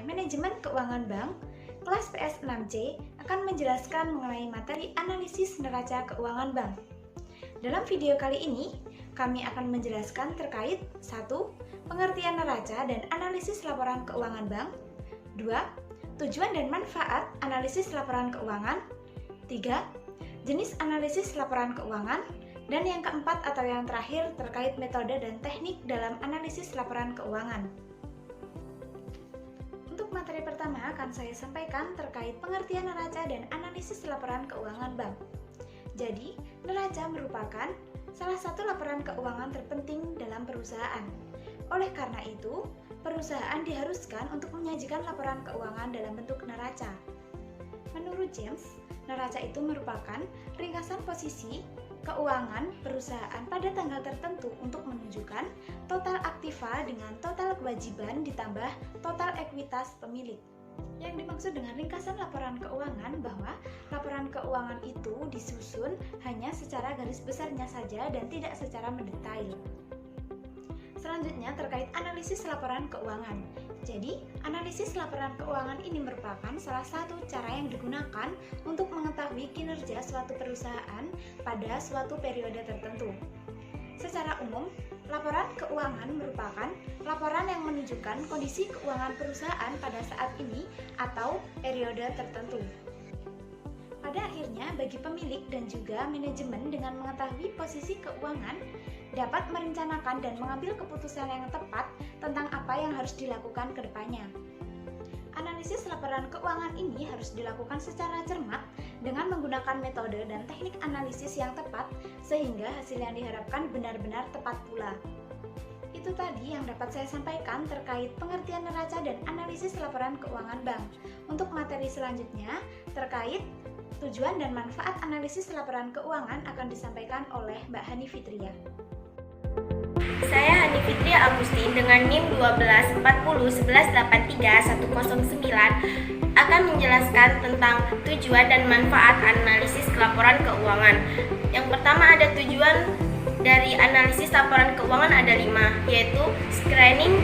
Manajemen Keuangan Bank, kelas PS6C akan menjelaskan mengenai materi analisis neraca keuangan bank. Dalam video kali ini, kami akan menjelaskan terkait 1. Pengertian neraca dan analisis laporan keuangan bank. 2. Tujuan dan manfaat analisis laporan keuangan. 3. Jenis analisis laporan keuangan. Dan yang keempat atau yang terakhir terkait metode dan teknik dalam analisis laporan keuangan. Untuk materi pertama akan saya sampaikan terkait pengertian neraca dan analisis laporan keuangan bank. Jadi, neraca merupakan salah satu laporan keuangan terpenting dalam perusahaan. Oleh karena itu, perusahaan diharuskan untuk menyajikan laporan keuangan dalam bentuk neraca. Menurut James, neraca itu merupakan ringkasan posisi keuangan perusahaan pada tanggal tertentu untuk menunjukkan total aktiva dengan total kewajiban ditambah total ekuitas pemilik. Yang dimaksud dengan ringkasan laporan keuangan bahwa laporan keuangan itu disusun hanya secara garis besarnya saja dan tidak secara mendetail. Selanjutnya terkait analisis laporan keuangan. Jadi, analisis laporan keuangan ini merupakan salah satu cara yang digunakan untuk mengetahui kinerja suatu perusahaan pada suatu periode tertentu. Secara umum, laporan keuangan merupakan laporan yang menunjukkan kondisi keuangan perusahaan pada saat ini atau periode tertentu. Pada akhirnya, bagi pemilik dan juga manajemen dengan mengetahui posisi keuangan, dapat merencanakan dan mengambil keputusan yang tepat tentang apa yang harus dilakukan ke depannya. Analisis laporan keuangan ini harus dilakukan secara cermat dengan menggunakan metode dan teknik analisis yang tepat sehingga hasil yang diharapkan benar-benar tepat pula. Itu tadi yang dapat saya sampaikan terkait pengertian neraca dan analisis laporan keuangan bank. Untuk materi selanjutnya terkait tujuan dan manfaat analisis laporan keuangan akan disampaikan oleh Mbak Hani Fitria. Saya Hani Fitria Agustin dengan NIM 12401183109109 akan menjelaskan tentang tujuan dan manfaat analisis laporan keuangan. Yang pertama ada tujuan dari analisis laporan keuangan ada 5, yaitu screening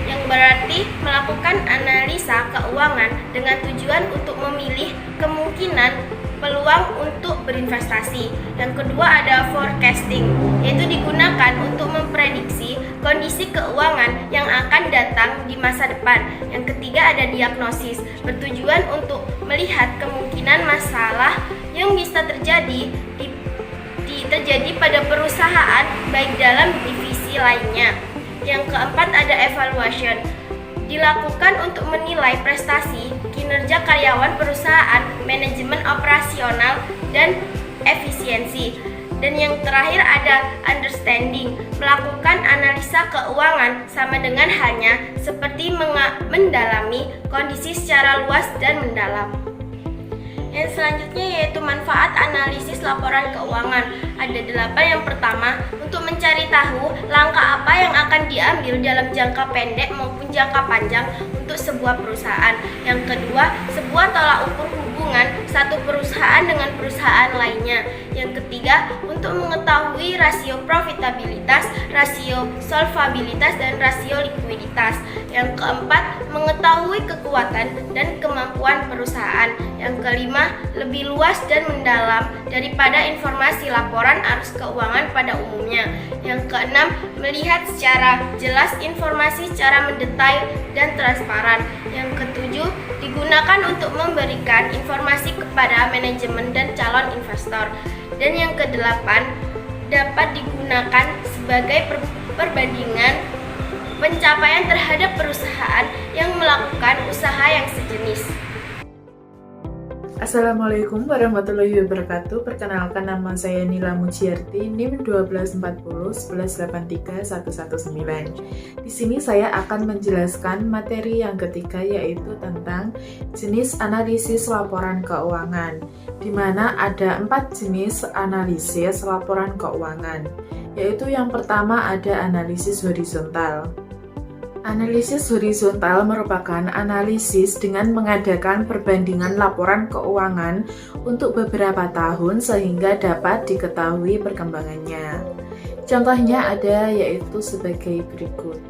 yang berarti melakukan analisa keuangan dengan tujuan untuk memilih kemungkinan peluang untuk berinvestasi. Yang kedua ada forecasting, yaitu digunakan untuk memprediksi kondisi keuangan yang akan datang di masa depan. Yang ketiga ada diagnosis, bertujuan untuk melihat kemungkinan masalah yang bisa terjadi pada perusahaan baik dalam divisi lainnya. Yang keempat ada evaluation, dilakukan untuk menilai prestasi, kinerja karyawan perusahaan, manajemen operasional, dan efisiensi. Dan yang terakhir ada understanding, melakukan analisa keuangan sama dengan hanya seperti mendalami kondisi secara luas dan mendalam. Yang selanjutnya yaitu manfaat analisis laporan keuangan. Ada 8. Yang pertama, untuk mencari tahu langkah apa yang akan diambil dalam jangka pendek maupun jangka panjang untuk sebuah perusahaan. Yang kedua, sebuah tolak ukur hubungan satu perusahaan dengan perusahaan lainnya. Yang ketiga, untuk mengetahui rasio profitabilitas, rasio solvabilitas, dan rasio likuiditas. Yang keempat, mengetahui kekuatan dan kemampuan perusahaan. Yang kelima, lebih luas dan mendalam daripada informasi laporan arus keuangan pada umumnya. Yang keenam, melihat secara jelas informasi secara mendetail dan transparan. Yang ketujuh, digunakan untuk memberikan informasi kepada manajemen dan calon investor. Dan yang kedelapan, dapat digunakan sebagai perbandingan pencapaian terhadap perusahaan yang melakukan usaha yang sejenis. Assalamualaikum warahmatullahi wabarakatuh. Perkenalkan, nama saya Nila Mujiarti, NIM 124011831119. Di sini saya akan menjelaskan materi yang ketiga, yaitu tentang jenis analisis laporan keuangan, di mana ada 4 jenis analisis laporan keuangan, yaitu yang pertama ada analisis horizontal. Analisis horizontal merupakan analisis dengan mengadakan perbandingan laporan keuangan untuk beberapa tahun sehingga dapat diketahui perkembangannya. Contohnya ada yaitu sebagai berikut.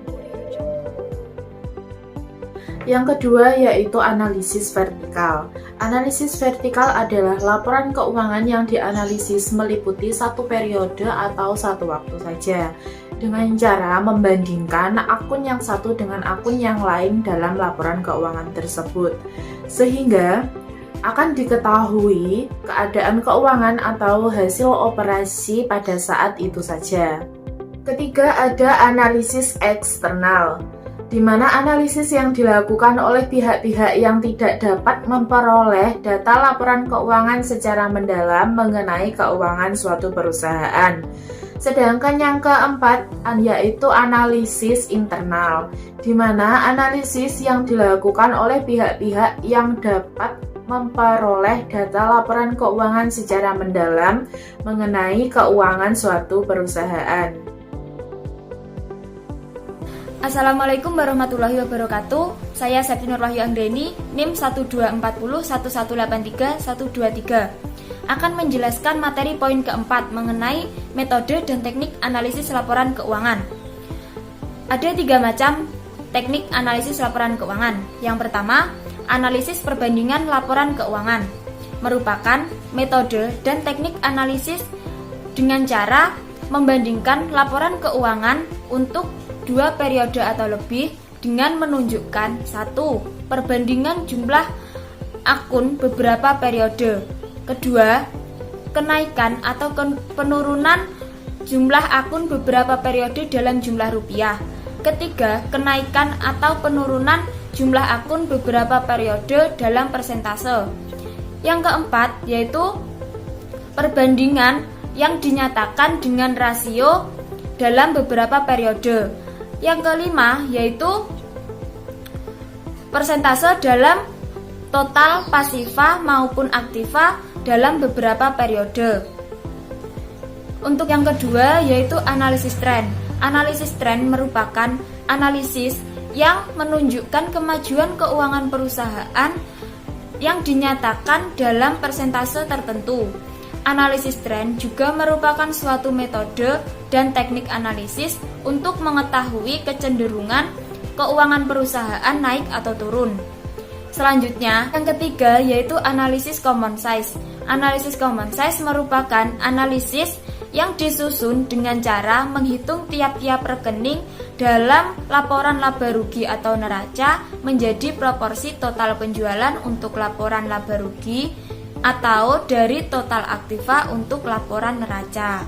Yang kedua yaitu analisis vertikal. Analisis vertikal adalah laporan keuangan yang dianalisis meliputi satu periode atau satu waktu saja, dengan cara membandingkan akun yang satu dengan akun yang lain dalam laporan keuangan tersebut, sehingga akan diketahui keadaan keuangan atau hasil operasi pada saat itu saja. Ketiga, ada analisis eksternal, di mana analisis yang dilakukan oleh pihak-pihak yang tidak dapat memperoleh data laporan keuangan secara mendalam mengenai keuangan suatu perusahaan. Sedangkan yang keempat yaitu analisis internal, di mana analisis yang dilakukan oleh pihak-pihak yang dapat memperoleh data laporan keuangan secara mendalam mengenai keuangan suatu perusahaan. Assalamualaikum warahmatullahi wabarakatuh. Saya Septi Nur Wahyu Anggreni, NIM 124011831123, akan menjelaskan materi poin keempat mengenai metode dan teknik analisis laporan keuangan. Ada 3 macam teknik analisis laporan keuangan. Yang pertama, analisis perbandingan laporan keuangan, merupakan metode dan teknik analisis dengan cara membandingkan laporan keuangan untuk 2 periode atau lebih dengan menunjukkan 1. Perbandingan jumlah akun beberapa periode. Kedua, kenaikan atau penurunan jumlah akun beberapa periode dalam jumlah rupiah. Ketiga, kenaikan atau penurunan jumlah akun beberapa periode dalam persentase. Yang keempat, yaitu perbandingan yang dinyatakan dengan rasio dalam beberapa periode. Yang kelima, yaitu persentase dalam total pasifa maupun aktiva dalam beberapa periode. Untuk yang kedua, yaitu analisis tren. Analisis tren merupakan analisis yang menunjukkan kemajuan keuangan perusahaan yang dinyatakan dalam persentase tertentu. Analisis tren juga merupakan suatu metode dan teknik analisis untuk mengetahui kecenderungan keuangan perusahaan naik atau turun. Selanjutnya, yang ketiga yaitu analisis common size. Analisis common size merupakan analisis yang disusun dengan cara menghitung tiap-tiap rekening dalam laporan laba rugi atau neraca menjadi proporsi total penjualan untuk laporan laba rugi atau dari total aktiva untuk laporan neraca.